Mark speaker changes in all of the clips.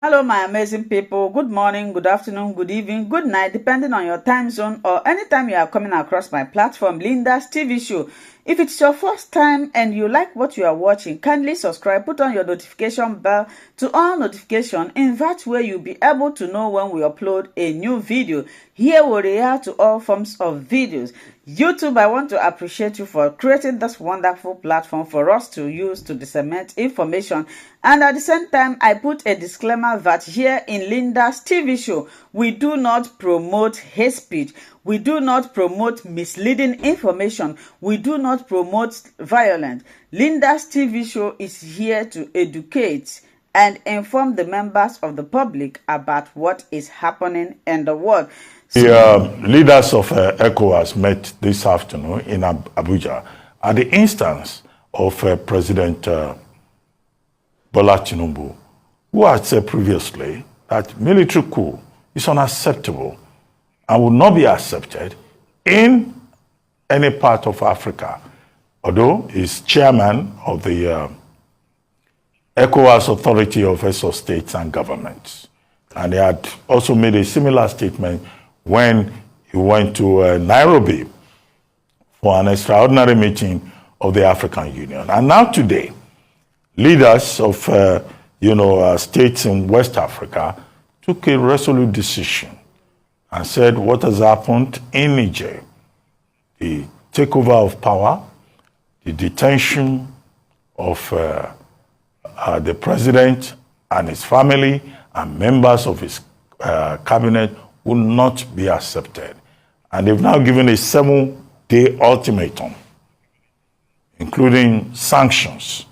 Speaker 1: Hello, my amazing people. Good morning, good afternoon, good evening, good night, depending on your time zone or anytime you are coming across my platform, Linda's TV show. If it's your first time and you like what you are watching, kindly subscribe, put on your notification bell to all notification. In that way, you'll be able to know when we upload a new video. Here we react to all forms of videos. YouTube, I want to appreciate you for creating this wonderful platform for us to use to disseminate information. And at the same time, I put a disclaimer that here in Linda's TV show, we do not promote hate speech. We do not promote misleading information. We do not promote violence. Linda's TV show is here to educate and inform the members of the public about what is happening in the world.
Speaker 2: The leaders of Ecowas met this afternoon in Abuja at the instance of President Bola Tinubu, who had said previously that military coup is unacceptable and will not be accepted in any part of Africa, although he's chairman of the Ecowas Authority of Heads States and Governments. And he had also made a similar statement when he went to Nairobi for an extraordinary meeting of the African Union. And now today, leaders of states in West Africa took a resolute decision and said what has happened in Niger, the takeover of power, the detention of the president and his family and members of his cabinet will not be accepted. And they've now given a 7-day ultimatum, including sanctions,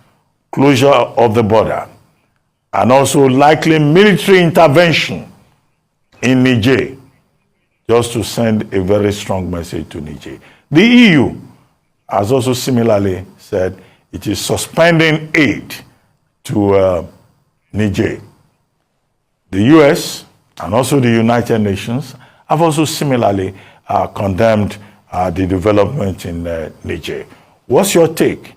Speaker 2: closure of the border, and also likely military intervention in Niger, just to send a very strong message to Niger. The EU has also similarly said it is suspending aid to Niger. The US and also the United Nations have also similarly condemned the development in Niger. What's your take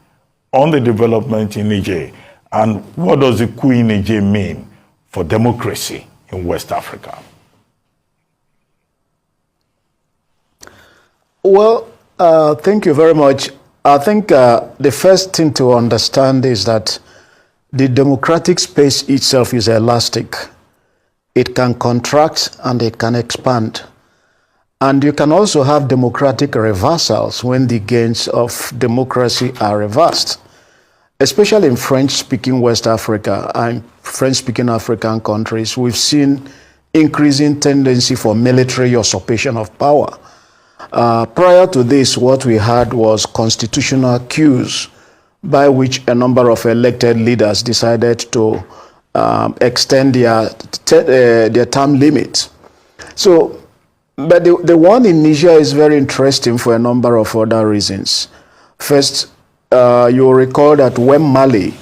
Speaker 2: on the development in Niger, and what does the coup in Niger mean for democracy in West Africa?
Speaker 3: Well, thank you very much. I think the first thing to understand is that the democratic space itself is elastic. It can contract and it can expand. And you can also have democratic reversals when the gains of democracy are reversed. Especially in French-speaking West Africa and French-speaking African countries, we've seen increasing tendency for military usurpation of power. Prior to this, what we had was constitutional coups by which a number of elected leaders decided to extend their term limit. So, but the one in Niger is very interesting for a number of other reasons. First, you'll recall that when Mali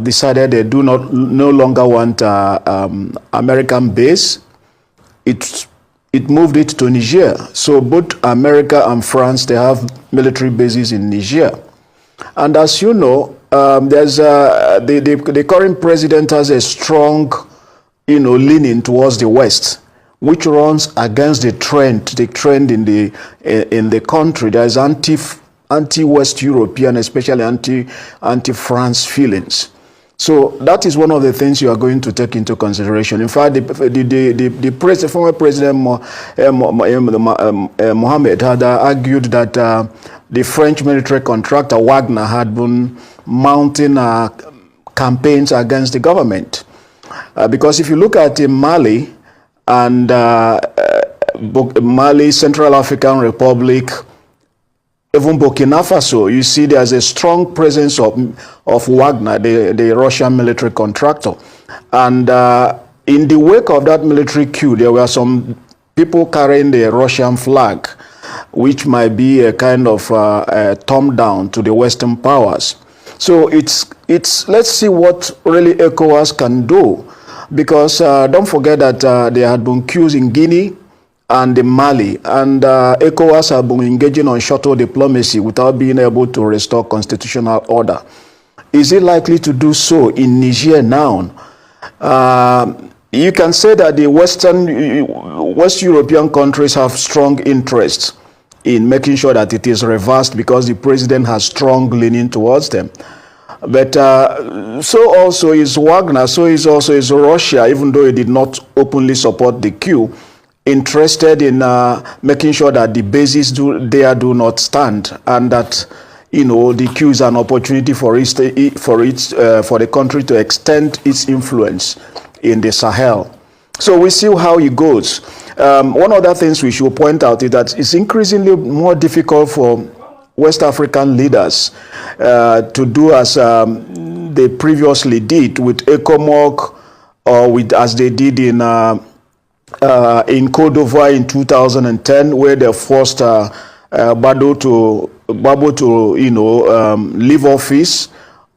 Speaker 3: decided they no longer want American base, it moved it to Niger. So both America and France, they have military bases in Niger. And as you know, there's the current president has a strong, leaning towards the West, which runs against the trend in the country. There's anti-West European, especially anti-France feelings. So that is one of the things you are going to take into consideration. In fact, the former president Mohammed had argued that the French military contractor Wagner had been mounting campaigns against the government. Because if you look at Mali and Mali, Central African Republic, even Burkina Faso, you see there's a strong presence of Wagner, the Russian military contractor. And in the wake of that military coup, there were some people carrying the Russian flag, which might be a kind of thumb down to the Western powers. So let's see what really ECOWAS can do, because don't forget that there had been coups in Guinea and in Mali, and ECOWAS have been engaging on shuttle diplomacy without being able to restore constitutional order. Is it likely to do so in Niger now? You can say that the West European countries have strong interests in making sure that it is reversed because the president has strong leaning towards them. But so also is Wagner, so is also is Russia, even though it did not openly support the coup, interested in making sure that the bases do not stand, and that the coup is an opportunity for the country to extend its influence in the Sahel. So we see how it goes. One of the things we should point out is that it's increasingly more difficult for West African leaders to do as they previously did with ECOMOG, or as they did in Côte d'Ivoire in 2010, where they forced Gbagbo to leave office,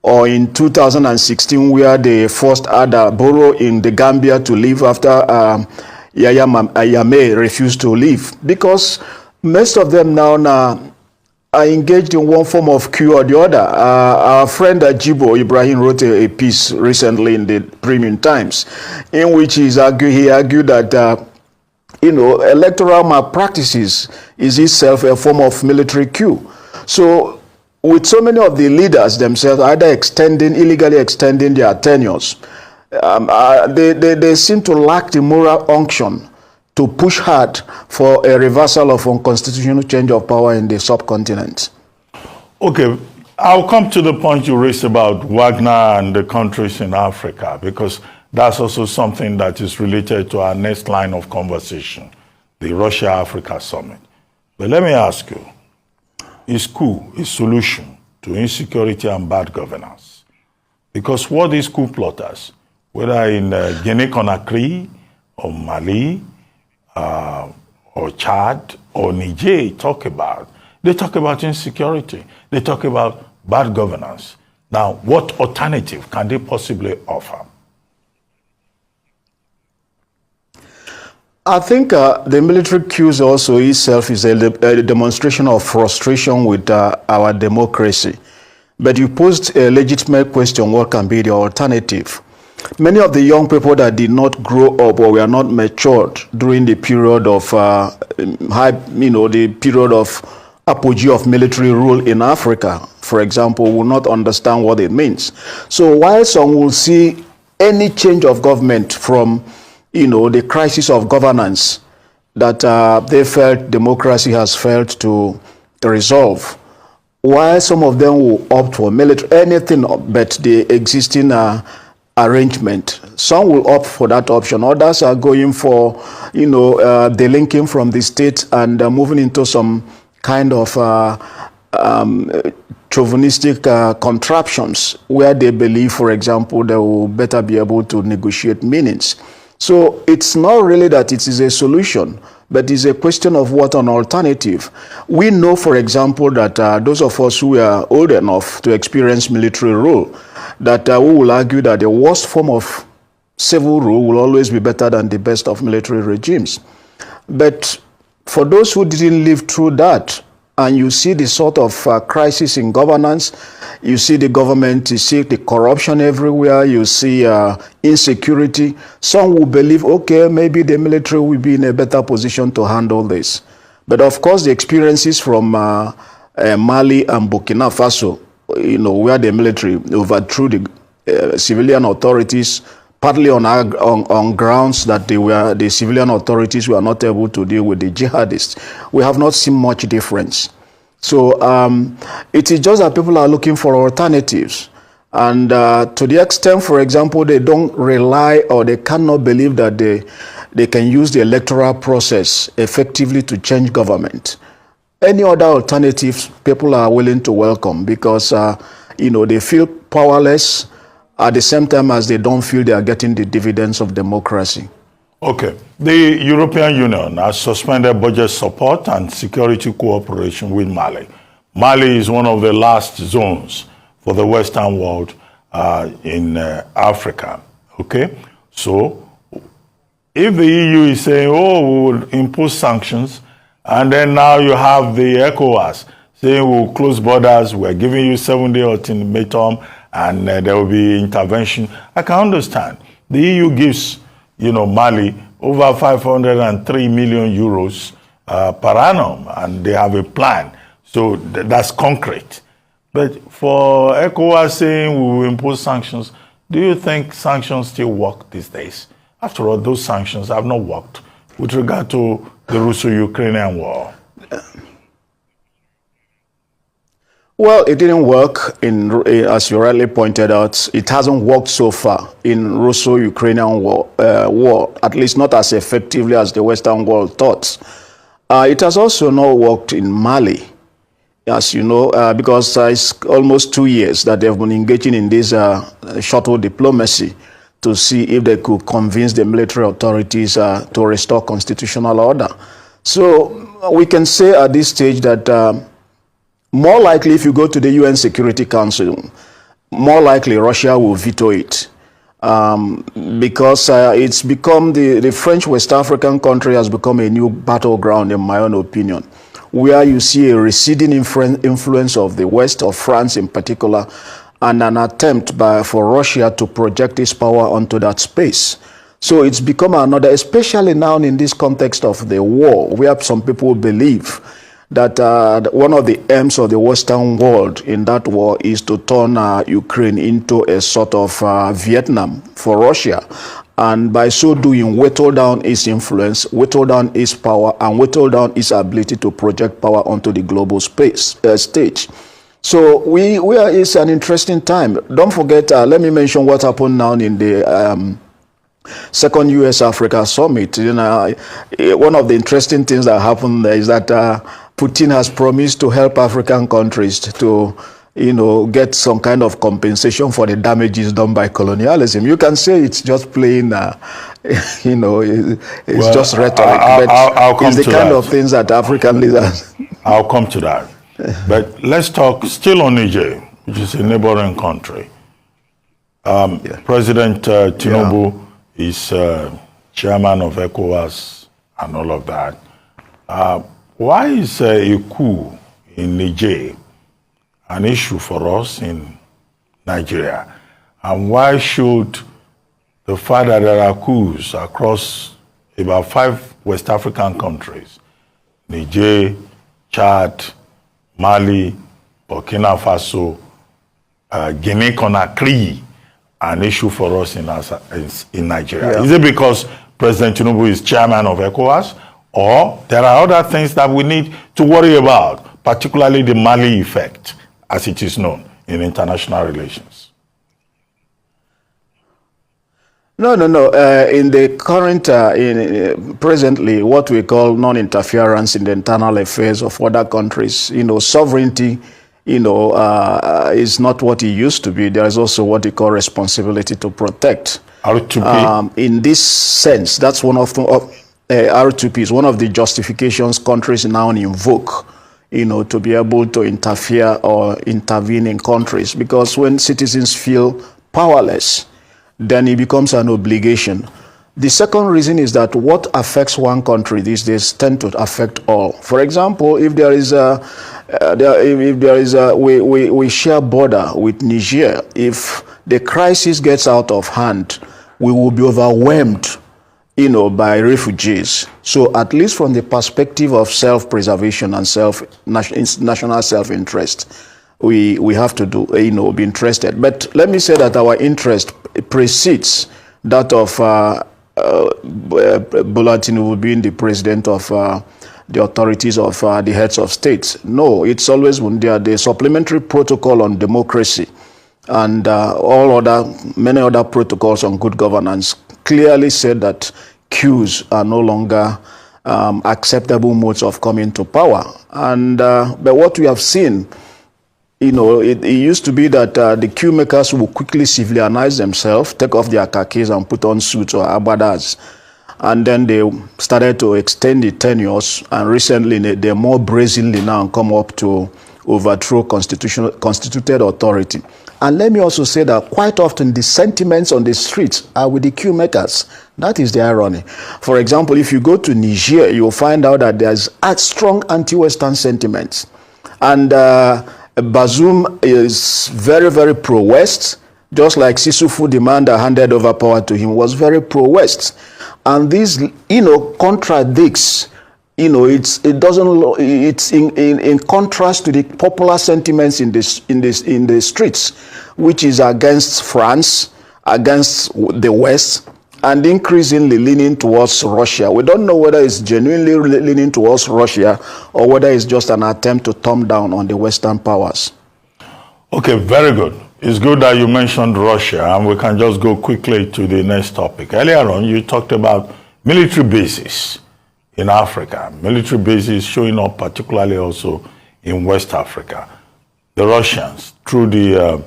Speaker 3: or in 2016 where they forced Adama Barrow in the Gambia to leave after Yahya Jammeh refused to leave, because most of them now are engaged in one form of coup or the other. Our friend Ajibo Ibrahim wrote a piece recently in the Premium Times in which he argued that electoral malpractices is itself a form of military coup. So with so many of the leaders themselves either illegally extending their tenures, they seem to lack the moral unction to push hard for a reversal of unconstitutional change of power in the subcontinent.
Speaker 2: Okay, I'll come to the point you raised about Wagner and the countries in Africa, because that's also something that is related to our next line of conversation, the Russia-Africa Summit. But let me ask you, is coup a solution to insecurity and bad governance? Because what these coup plotters, whether in Guinea-Conakry or Mali, or Chad or Niger they talk about insecurity, they talk about bad governance. Now, what alternative can they possibly offer?
Speaker 3: I think the military coups also itself is a demonstration of frustration with our democracy. But you posed a legitimate question, what can be the alternative? Many of the young people that did not grow up or were not matured during the period of the period of apogee of military rule in Africa, for example, will not understand what it means. So while some will see any change of government from the crisis of governance that they felt democracy has failed to resolve, while some of them will opt for military, anything but the existing arrangement. Some will opt for that option. Others are going for, the linking from the state and moving into some kind of chauvinistic contraptions where they believe, for example, they will better be able to negotiate meanings. So it's not really that it is a solution, but it's a question of what an alternative. We know, for example, that those of us who are old enough to experience military rule, that we will argue that the worst form of civil rule will always be better than the best of military regimes. But for those who didn't live through that, and you see the sort of crisis in governance, you see the government, you see the corruption everywhere, you see insecurity, some will believe, okay, maybe the military will be in a better position to handle this. But of course, the experiences from Mali and Burkina Faso, where the military overthrew the civilian authorities, partly on grounds that the civilian authorities were not able to deal with the jihadists. We have not seen much difference. So it is just that people are looking for alternatives. And to the extent, for example, they don't rely or they cannot believe that they can use the electoral process effectively to change government. Any other alternatives, people are willing to welcome because, they feel powerless at the same time as they don't feel they are getting the dividends of democracy.
Speaker 2: Okay. The European Union has suspended budget support and security cooperation with Mali. Mali is one of the last zones for the Western world in Africa. Okay? So, if the EU is saying, oh, we will impose sanctions, and then now you have the Ecowas saying we'll close borders, we're giving you 7-day ultimatum, and there will be intervention, I can understand. the EU gives, Mali over 503 million euros per annum, and they have a plan. So that's concrete. But for ECOWAS saying we will impose sanctions, do you think sanctions still work these days? After all, those sanctions have not worked with regard to the Russo-Ukrainian war.
Speaker 3: Well, it didn't work, as you rightly pointed out. It hasn't worked so far in Russo-Ukrainian war, at least not as effectively as the Western world thought. It has also not worked in Mali, as you know, because it's almost 2 years that they've been engaging in this shuttle diplomacy to see if they could convince the military authorities to restore constitutional order. So we can say at this stage that more likely, if you go to the UN Security Council, more likely Russia will veto it because it's become the French West African country has become a new battleground, in my own opinion, where you see a receding influence of the West, of France in particular, and an attempt for Russia to project its power onto that space. So it's become another, especially now in this context of the war, where some people believe that one of the aims of the Western world in that war is to turn Ukraine into a sort of Vietnam for Russia, and by so doing whittle down its influence, whittle down its power, and whittle down its ability to project power onto the global stage. So it's an interesting time. Don't forget, let me mention what happened now in the second US-Africa summit. One of the interesting things that happened there is that Putin has promised to help African countries to, get some kind of compensation for the damages done by colonialism. You can say it's just plain, it's just rhetoric, but it's the kind of things that African leaders.
Speaker 2: I'll come to that. But let's talk still on Niger, which is a neighboring country. President Tinubu is chairman of ECOWAS and all of that. Why is a coup in Niger an issue for us in Nigeria? And why should the fact that there are coups across about 5 West African countries, Niger, Chad, Mali, Burkina Faso, Guinea-Conakry, an issue for us in Nigeria? Is it because President Tinubu is chairman of ECOWAS, or there are other things that we need to worry about, particularly the Mali effect, as it is known in international relations?
Speaker 3: No. In the current, presently, what we call non-interference in the internal affairs of other countries, sovereignty, is not what it used to be. There is also what we call responsibility to protect.
Speaker 2: R2P?
Speaker 3: In this sense, that's one of the R2P is one of the justifications countries now invoke, to be able to interfere or intervene in countries, because when citizens feel powerless, then it becomes an obligation. The second reason is that what affects one country these days tend to affect all. For example, if we share border with Niger, if the crisis gets out of hand, we will be overwhelmed, by refugees. So at least from the perspective of self-preservation and national self-interest, we have to be interested. But let me say that our interest precedes that of Bola Tinubu being the president of the authorities of the heads of states. No, it's always when they are the supplementary protocol on democracy and many other protocols on good governance clearly said that coups are no longer acceptable modes of coming to power. And but what we have seen, it used to be that the coup makers will quickly civilianize themselves, take off their khakis and put on suits or abadas. And then they started to extend the tenures, and recently they more brazenly now come up to overthrow constituted authority. And let me also say that quite often the sentiments on the streets are with the coup makers. That is the irony. For example, if you go to Niger, you'll find out that there's a strong anti-Western sentiments. And Bazoum is very, very pro-West. just like Sisufu, the man that handed over power to him, was very pro-West. And this, contradicts, it's in contrast to the popular sentiments in the streets, which is against France, against the West, and increasingly leaning towards Russia. We don't know whether it's genuinely leaning towards Russia or whether it's just an attempt to thumb down on the Western powers.
Speaker 2: Okay, very good. It's good that you mentioned Russia, and we can just go quickly to the next topic. Earlier on, you talked about military bases in Africa, military bases showing up particularly also in West Africa. The Russians, through the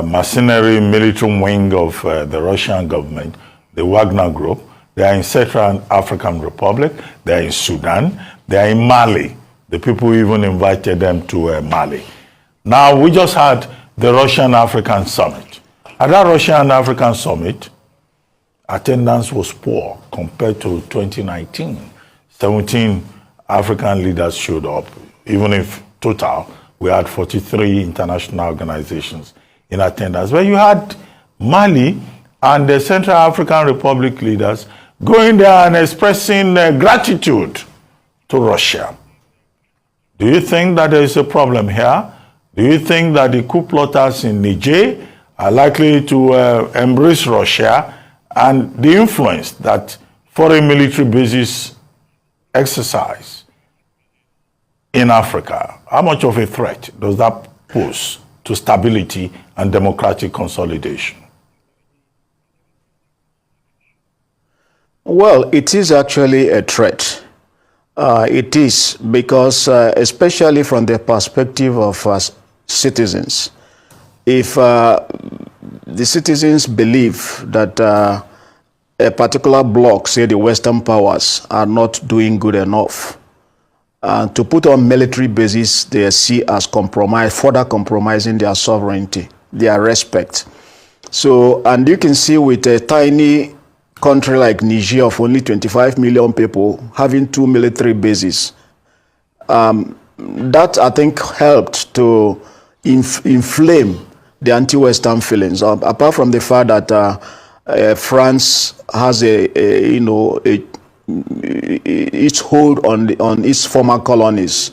Speaker 2: mercenary military wing of the Russian government, the Wagner Group, they are in Central African Republic, they are in Sudan, they are in Mali. The people even invited them to Mali. Now, we just had the Russian-African Summit. At that Russian-African Summit, attendance was poor compared to 2019. 17 African leaders showed up, even if total, we had 43 international organizations in attendance. But you had Mali and the Central African Republic leaders going there and expressing gratitude to Russia. Do you think that there is a problem here? Do you think that the coup plotters in Niger are likely to embrace Russia and the influence that foreign military bases exercise in Africa? How much of a threat does that pose to stability and democratic consolidation?
Speaker 3: Well, it is actually a threat. It is because, especially from the perspective of citizens, if the citizens believe that a particular bloc, say the Western powers, are not doing good enough, to put on military bases they see as further compromising their sovereignty, their respect. So, and you can see with a tiny country like Niger of only 25 million people having 2 military bases, that I think helped to inflame the anti-Western feelings. Apart from the fact that France has its hold on its former colonies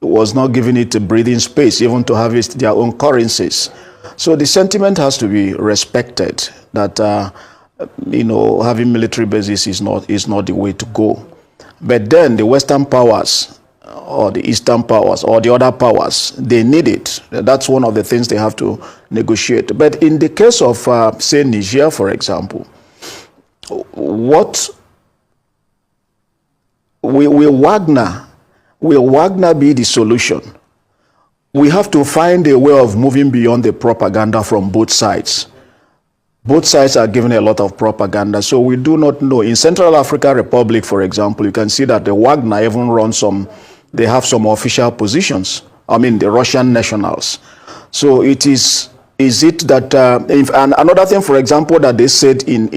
Speaker 3: was not giving it a breathing space, even to have their own currencies. So the sentiment has to be respected that having military bases is not the way to go. But then the Western powers, or the Eastern powers, or the other powers, they need it. That's one of the things they have to negotiate. But in the case of, say, Niger, for example, will Wagner be the solution? We have to find a way of moving beyond the propaganda from both sides. Both sides are giving a lot of propaganda, so we do not know. In Central African Republic, for example, you can see that the Wagner even runs they have some official positions. I mean, the Russian nationals. So it is it that, and another thing, for example, that they said during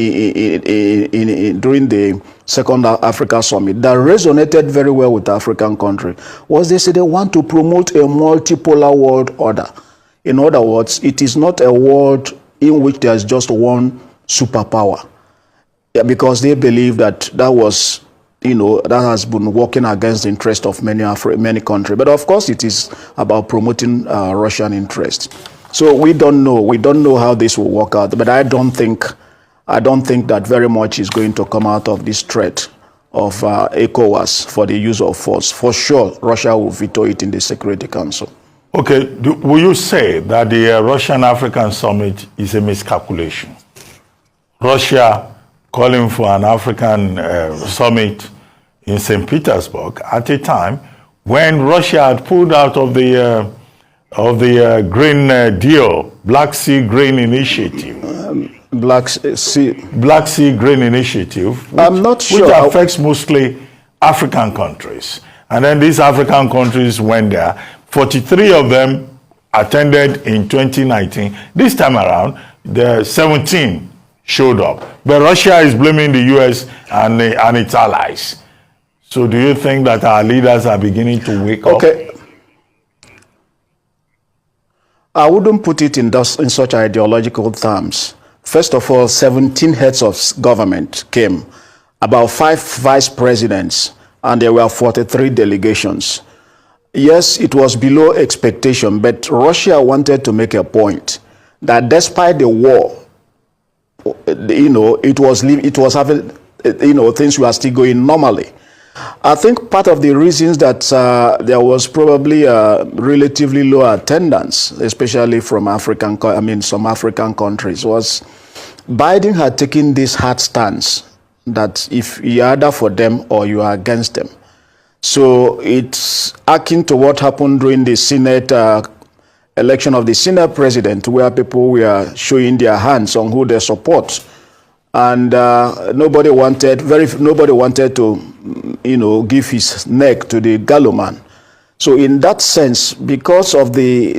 Speaker 3: the Second Africa Summit that resonated very well with the African country was they said they want to promote a multipolar world order. In other words, it is not a world in which there's just one superpower, because they believe that was, that has been working against the interest of many countries. But of course, it is about promoting Russian interest. So we don't know how this will work out. But I don't think that very much is going to come out of this threat of Ecowas for the use of force. For sure, Russia will veto it in the Security Council.
Speaker 2: Okay, will you say that the Russian-African Summit is a miscalculation? Russia calling for an African summit in St. Petersburg at a time when Russia had pulled out of the Green Deal, Black Sea Grain Initiative.
Speaker 3: Black Sea
Speaker 2: Grain Initiative,
Speaker 3: I'm not sure.
Speaker 2: Which affects mostly African countries. And then these African countries went there. 43 of them attended in 2019. This time around, the 17 showed up. But Russia is blaming the US and its allies. So do you think that our leaders are beginning to wake up?
Speaker 3: Okay. I wouldn't put it in such ideological terms. First of all, 17 heads of government came, about 5 vice presidents, and there were 43 delegations. Yes, it was below expectation, but Russia wanted to make a point that despite the war, it was having, things were still going normally. I think part of the reasons that there was probably a relatively low attendance, especially from some African countries, was Biden had taken this hard stance that if you're either for them or you are against them. So it's akin to what happened during the Senate election of the Senate president, where people were showing their hands on who they support. And nobody wanted to, give his neck to the gallows man. So in that sense, because of the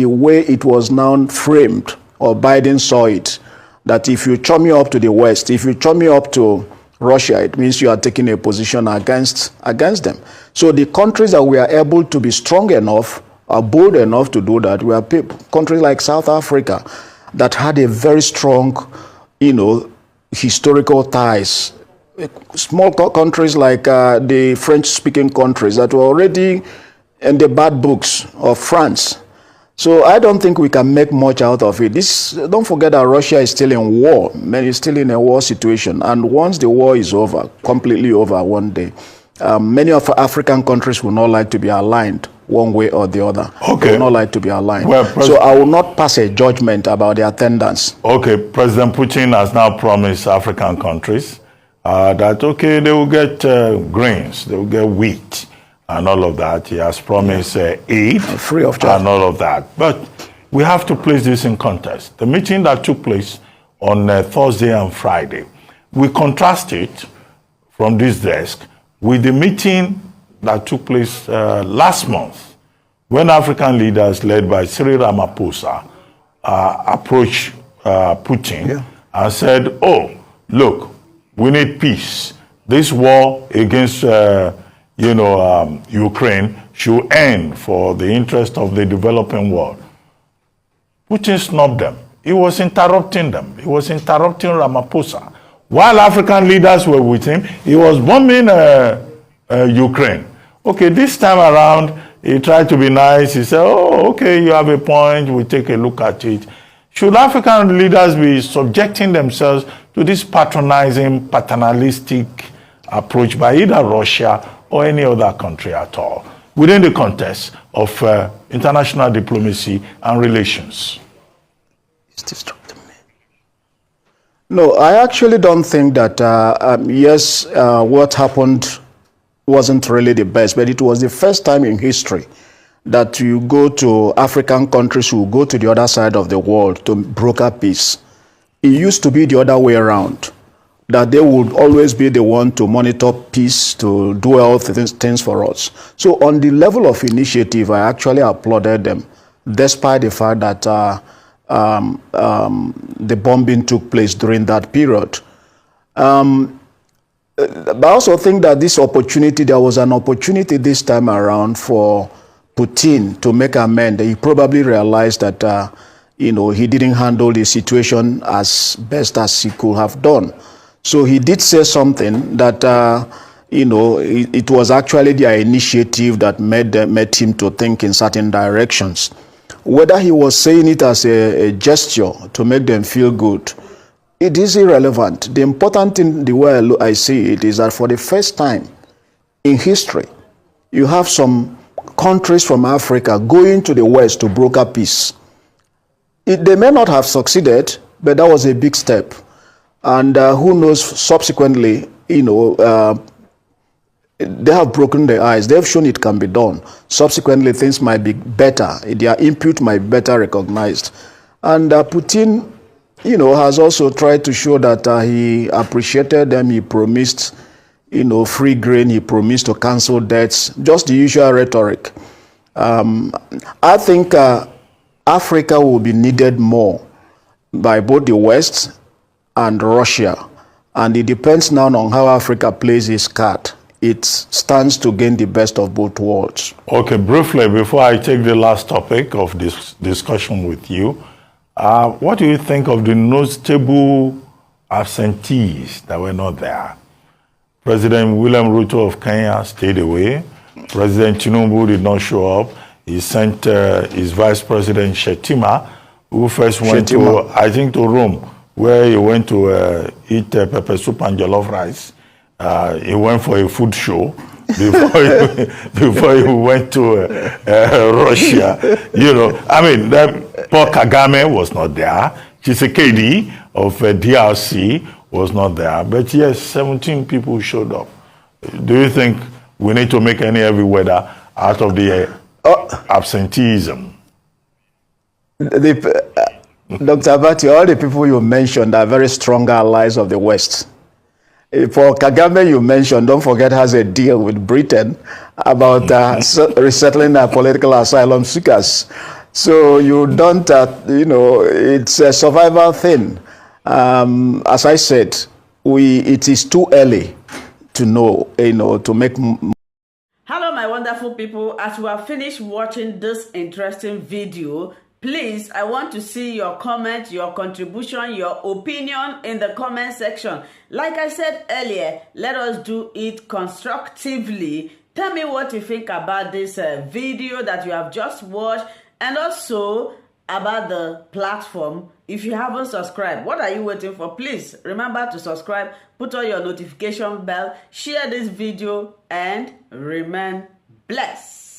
Speaker 3: way it was now framed, or Biden saw it, that if you chum me up to the West, if you chum me up to Russia, it means you are taking a position against them. So the countries that were able to be strong enough, or bold enough to do that, were countries like South Africa, that had a very strong, historical ties. Small countries like the French-speaking countries that were already in the bad books of France. So I don't think we can make much out of it. Don't forget that Russia is still in war. It's still in a war situation. And once the war is over, completely over one day, many of African countries will not like to be aligned one way or the other. Okay. They will not like to be aligned. Well, so I will not pass a judgment about the attendance.
Speaker 2: Okay, President Putin has now promised African countries that, okay, they will get grains, they will get wheat, and all of that. He has promised aid
Speaker 3: free of charge
Speaker 2: and all of that. But we have to place this in context. The meeting that took place on Thursday and Friday, we contrast it from this desk with the meeting that took place last month, when African leaders led by C0LL Ramaphosa approached Putin and said, oh, look, we need peace. This war against Ukraine should end for the interest of the developing world. Putin snubbed them. He was interrupting them. He was interrupting Ramaphosa. While African leaders were with him, he was bombing Ukraine. Okay, this time around, he tried to be nice. He said, oh, okay, you have a point. We'll take a look at it. Should African leaders be subjecting themselves to this patronizing, paternalistic approach by either Russia or any other country at all, within the context of international diplomacy and relations?
Speaker 3: No, I actually don't think that, what happened wasn't really the best, but it was the first time in history that you go to African countries who go to the other side of the world to broker peace. It used to be the other way around, that they would always be the one to monitor peace, to do all things for us. So on the level of initiative, I actually applauded them, despite the fact that the bombing took place during that period. But I also think that there was an opportunity this time around for Putin to make amends. He probably realized that, he didn't handle the situation as best as he could have done. So he did say something that, it was actually their initiative that made him to think in certain directions. Whether he was saying it as a gesture to make them feel good, it is irrelevant. The important thing, the way I see it, is that for the first time in history, you have some countries from Africa going to the West to broker peace. They may not have succeeded, but that was a big step. And who knows, subsequently, they have broken their ice. They've shown it can be done. Subsequently, things might be better. Their input might be better recognized. And Putin, has also tried to show that he appreciated them. He promised, free grain. He promised to cancel debts. Just the usual rhetoric. I think Africa will be needed more by both the West and Russia. And it depends now on how Africa plays its card it stands to gain the best of both worlds.
Speaker 2: Okay, briefly, before I take the last topic of this discussion with you, what do you think of the notable absentees that were not there? President William Ruto of Kenya stayed away. President Tinubu did not show up. He sent his Vice President Shetima, who first went to, I think, to Rome, where he went to eat pepper soup and jollof rice. He went for a food show before he went to Russia. You know, I mean, Paul Kagame was not there. Chisekedi of DRC was not there. But yes, 17 people showed up. Do you think we need to make any heavy weather out of the absenteeism?
Speaker 3: Dr. Abati, all the people you mentioned are very strong allies of the West. For Kagame, you mentioned, don't forget, has a deal with Britain about resettling political asylum seekers. So you don't, you know, it's a survival thing. As I said, it is too early to know, you know, to make.
Speaker 1: Hello, my wonderful people. As we have finished watching this interesting video, please, I want to see your comment, your contribution, your opinion in the comment section. Like I said earlier, let us do it constructively. Tell me what you think about this video that you have just watched, and also about the platform. If you haven't subscribed, what are you waiting for? Please remember to subscribe, put on your notification bell, share this video, and remain blessed.